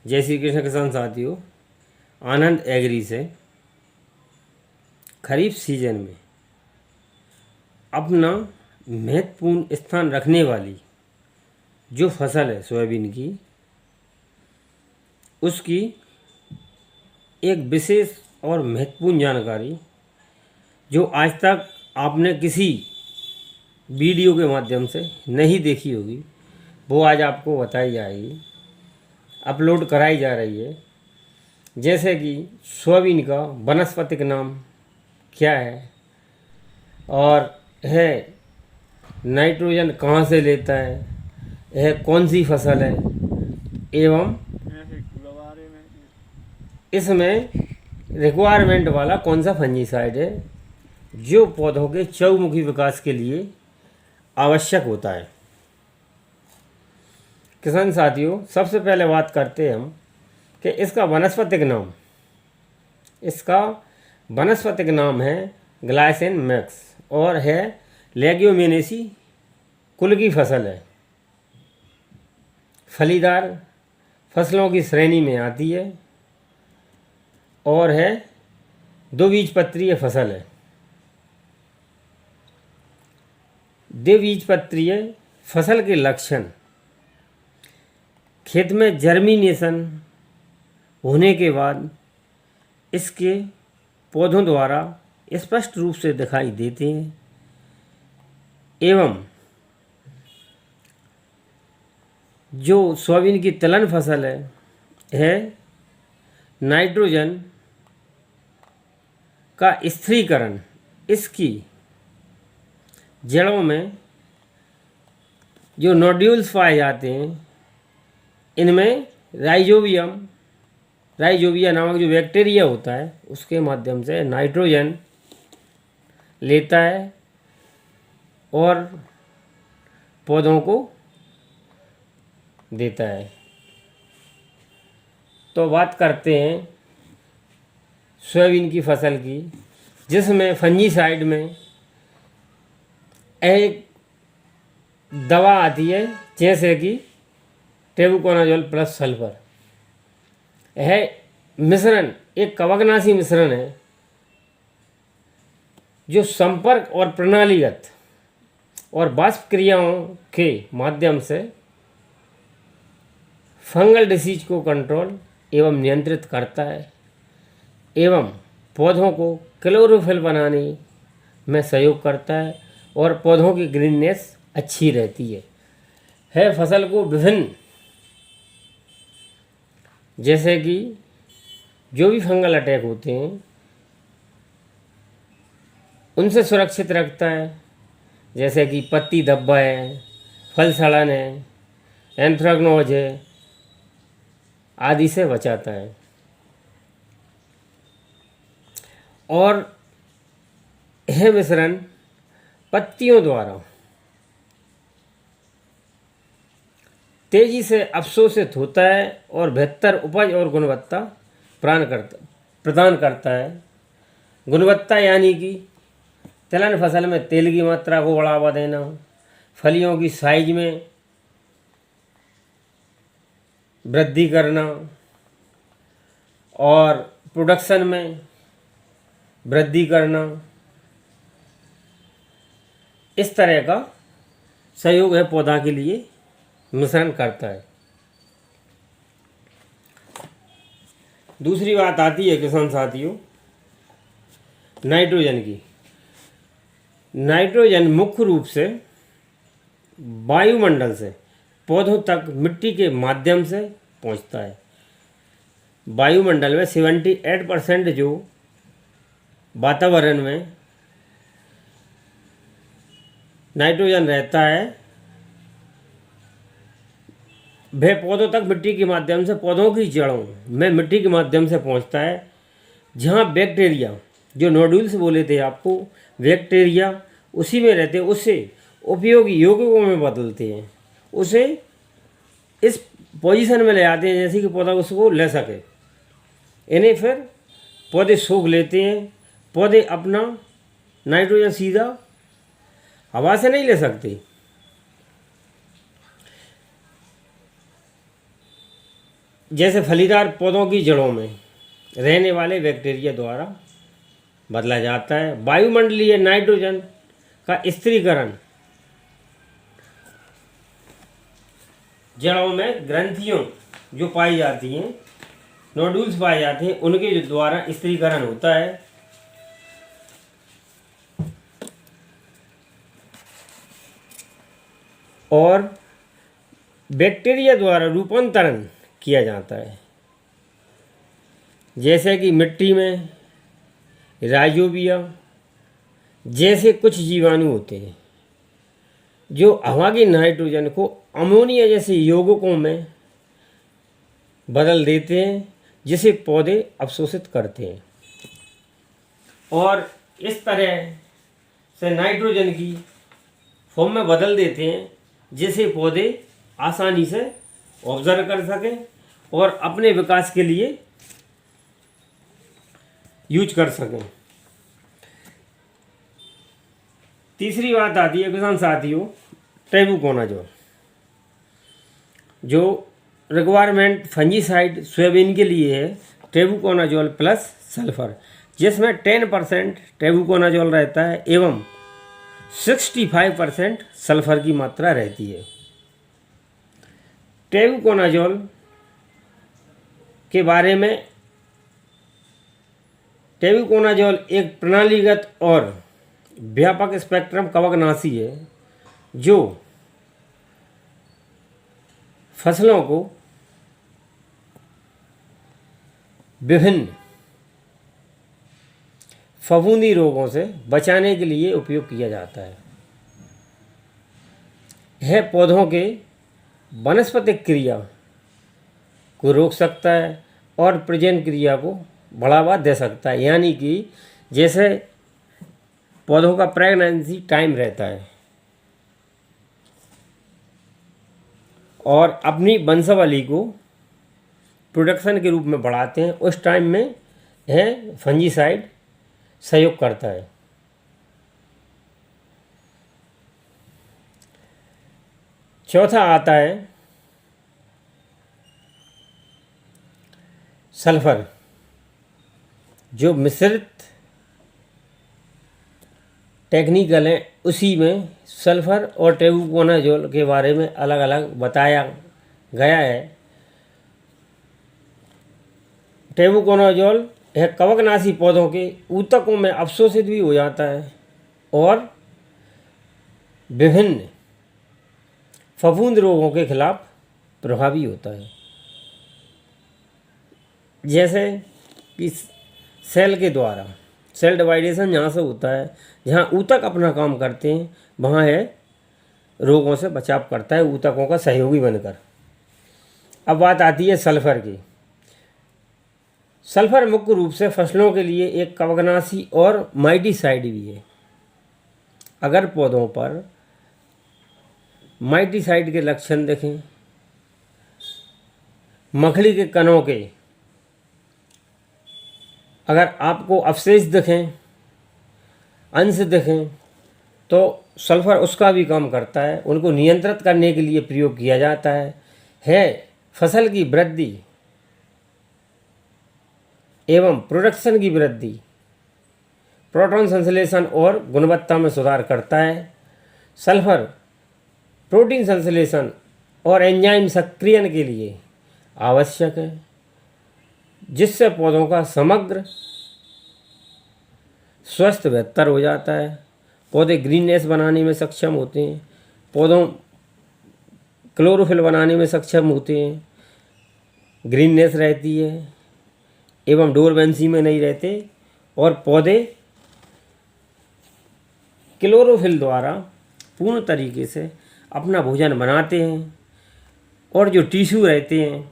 जय श्री कृष्ण किसान साथियों, आनंद एग्री से खरीफ सीजन में अपना महत्वपूर्ण स्थान रखने वाली जो फसल है सोयाबीन की, उसकी एक विशेष और महत्वपूर्ण जानकारी जो आज तक आपने किसी वीडियो के माध्यम से नहीं देखी होगी, वो आज आपको बताई जाएगी, अपलोड कराई जा रही है। जैसे कि सोयाबीन का वानस्पतिक नाम क्या है और है नाइट्रोजन कहाँ से लेता है, यह कौन सी फसल है एवं इसमें रिक्वायरमेंट वाला कौन सा फंजीसाइड है जो पौधों के चहुमुखी विकास के लिए आवश्यक होता है। किसान साथियों, सबसे पहले बात करते हैं हम कि इसका वानस्पतिक नाम है ग्लाइसिन मैक्स और है लेग्यूमिनेसी कुल की फसल है। फलीदार फसलों की श्रेणी में आती है और है द्विबीजपत्रीय फसल है। द्विबीजपत्रीय फसल के लक्षण: खेत में जर्मिनेशन होने के बाद इसके पौधों द्वारा स्पष्ट रूप से दिखाई देते हैं एवं जो सोयाबीन की तिलहन फसल है नाइट्रोजन का स्थिरीकरण इसकी जड़ों में जो नोड्यूल्स पाए जाते हैं, इनमें राइजोबिया नामक जो बैक्टीरिया होता है उसके माध्यम से नाइट्रोजन लेता है और पौधों को देता है। तो बात करते हैं सोयाबीन की फसल की, जिसमें फंजीसाइड में एक दवा आती है जैसे कि टेबुकोनाजोल प्लस सल्फर। यह मिश्रण एक कवकनाशी मिश्रण है जो संपर्क और प्रणालीगत और वाष्प क्रियाओं के माध्यम से फंगल डिसीज को कंट्रोल एवं नियंत्रित करता है एवं पौधों को क्लोरोफिल बनाने में सहयोग करता है और पौधों की ग्रीननेस अच्छी रहती है फसल को विभिन्न जैसे कि जो भी फंगल अटैक होते हैं उनसे सुरक्षित रखता है, जैसे कि पत्ती धब्बा है, फल सड़न है, एंथ्रेक्नोज है आदि से बचाता है। और यह मिश्रण पत्तियों द्वारा तेजी से अवशोषित होता है और बेहतर उपज और गुणवत्ता प्रदान करता है। गुणवत्ता यानी कि तिलहन फसल में तेल की मात्रा को बढ़ावा देना, फलियों की साइज में वृद्धि करना और प्रोडक्शन में वृद्धि करना, इस तरह का सहयोग है पौधा के लिए मिश्रण करता है। दूसरी बात आती है किसान साथियों नाइट्रोजन की। नाइट्रोजन मुख्य रूप से वायुमंडल से पौधों तक मिट्टी के माध्यम से पहुंचता है। वायुमंडल में 78% जो वातावरण में नाइट्रोजन रहता है वह पौधों तक मिट्टी के माध्यम से, पौधों की जड़ों में मिट्टी के माध्यम से पहुंचता है, जहां बैक्टीरिया जो नोड्यूल्स बोले थे आपको, बैक्टीरिया उसी में रहते हैं, उसे उपयोगी यौगिकों में बदलते हैं, उसे इस पोजीशन में ले आते हैं जैसे कि पौधा उसको ले सके। इन्हें फिर पौधे सूख लेते हैं। पौधे अपना नाइट्रोजन सीधा हवा से नहीं ले सकते, जैसे फलीदार पौधों की जड़ों में रहने वाले बैक्टीरिया द्वारा बदला जाता है। वायुमंडलीय नाइट्रोजन का स्थिरीकरण जड़ों में ग्रंथियों जो पाई जाती हैं, नोडुल्स पाए जाते हैं, उनके जो द्वारा स्थिरीकरण होता है। और बैक्टीरिया द्वारा रूपांतरण किया जाता है, जैसे कि मिट्टी में राइजोबिया जैसे कुछ जीवाणु होते हैं जो हवा की नाइट्रोजन को अमोनिया जैसे यौगिकों में बदल देते हैं, जिसे पौधे अवशोषित करते हैं और इस तरह से नाइट्रोजन की फॉर्म में बदल देते हैं, जिसे पौधे आसानी से ऑब्जर्व कर सकें और अपने विकास के लिए यूज कर सकें। तीसरी बात आती है किसान साथियों, ट्रेबुकोनाजोल, जो रिक्वायरमेंट फंजीसाइड सोयाबीन के लिए है। ट्रेबुकोनाजोल प्लस सल्फर, जिसमें 10% ट्रेबुकोनाजोल रहता है एवं 65% सल्फर की मात्रा रहती है। ट्रेबुकोनाजोल के बारे में, ट्रेबुकोनाजोल एक प्रणालीगत और व्यापक स्पेक्ट्रम कवकनाशी है जो फसलों को विभिन्न फफूंदी रोगों से बचाने के लिए उपयोग किया जाता है। यह पौधों के वानस्पतिक क्रिया को रोक सकता है और प्रजनन क्रिया को बढ़ावा दे सकता है, यानी कि जैसे पौधों का प्रेगनेंसी टाइम रहता है और अपनी वंशावली को प्रोडक्शन के रूप में बढ़ाते हैं, उस टाइम में यह फंजीसाइड सहयोग करता है। चौथा आता है सल्फर, जो मिश्रित टेक्निकल है। उसी में सल्फर और ट्रेबुकोनाजोल के बारे में अलग अलग बताया गया है। ट्रेबुकोनाजोल यह कवकनाशी पौधों के ऊतकों में अवशोषित भी हो जाता है और विभिन्न फफूंद रोगों के खिलाफ प्रभावी होता है, जैसे कि सेल के द्वारा सेल डिवाइडेशन जहाँ से होता है, जहाँ ऊतक अपना काम करते हैं, वहाँ है रोगों से बचाव करता है ऊतकों का सहयोगी बनकर। अब बात आती है सल्फर की। सल्फर मुख्य रूप से फसलों के लिए एक कवकनाशी और माइटिसाइड भी है। अगर पौधों पर माइटिसाइड के लक्षण देखें, मखली के कणों के अगर आपको अवशेष दिखें, अंश दिखें, तो सल्फर उसका भी काम करता है। उनको नियंत्रित करने के लिए प्रयोग किया जाता है फसल की वृद्धि एवं प्रोडक्शन की वृद्धि, प्रोटॉन संश्लेषण और गुणवत्ता में सुधार करता है। सल्फर प्रोटीन संश्लेषण और एंजाइम सक्रियण के लिए आवश्यक है, जिससे पौधों का समग्र स्वास्थ्य बेहतर हो जाता है। पौधे ग्रीननेस बनाने में सक्षम होते हैं, पौधों क्लोरोफिल बनाने में सक्षम होते हैं, ग्रीननेस रहती है एवं डोरमेंसी में नहीं रहते, और पौधे क्लोरोफिल द्वारा पूर्ण तरीके से अपना भोजन बनाते हैं। और जो टिश्यू रहते हैं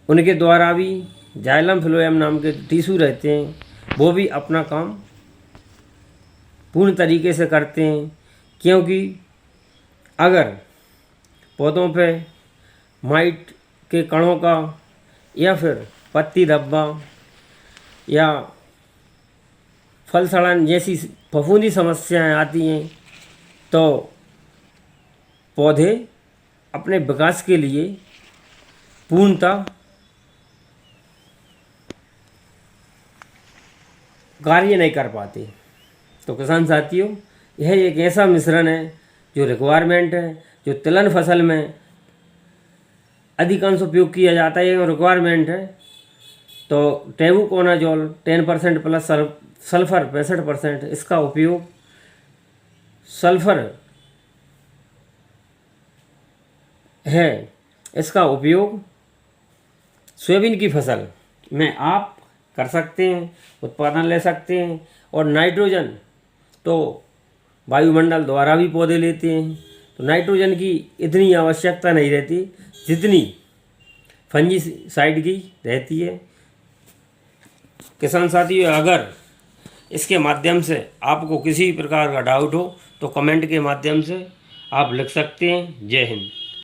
उनके द्वारा भी, जाइलम फ्लोएम नाम के टिश्यू रहते हैं, वो भी अपना काम पूर्ण तरीके से करते हैं। क्योंकि अगर पौधों पे माइट के कणों का या फिर पत्ती धब्बा या फल सड़न जैसी फफूंदी समस्याएं आती हैं, तो पौधे अपने विकास के लिए पूर्णतः कार्य नहीं कर पाते। तो किसान साथियों, यह एक ऐसा मिश्रण है जो रिक्वायरमेंट है, जो तिलहन फसल में अधिकांश उपयोग किया जाता है, ये रिक्वायरमेंट है। तो टेबुकोनाजोल 10% प्लस सल्फर 65%, इसका उपयोग सल्फर है, इसका उपयोग सोयाबीन की फसल में आप कर सकते हैं, उत्पादन ले सकते हैं। और नाइट्रोजन तो वायुमंडल द्वारा भी पौधे लेते हैं, तो नाइट्रोजन की इतनी आवश्यकता नहीं रहती जितनी फंजीसाइड की रहती है। किसान साथियों, अगर इसके माध्यम से आपको किसी प्रकार का डाउट हो तो कमेंट के माध्यम से आप लिख सकते हैं। जय हिंद।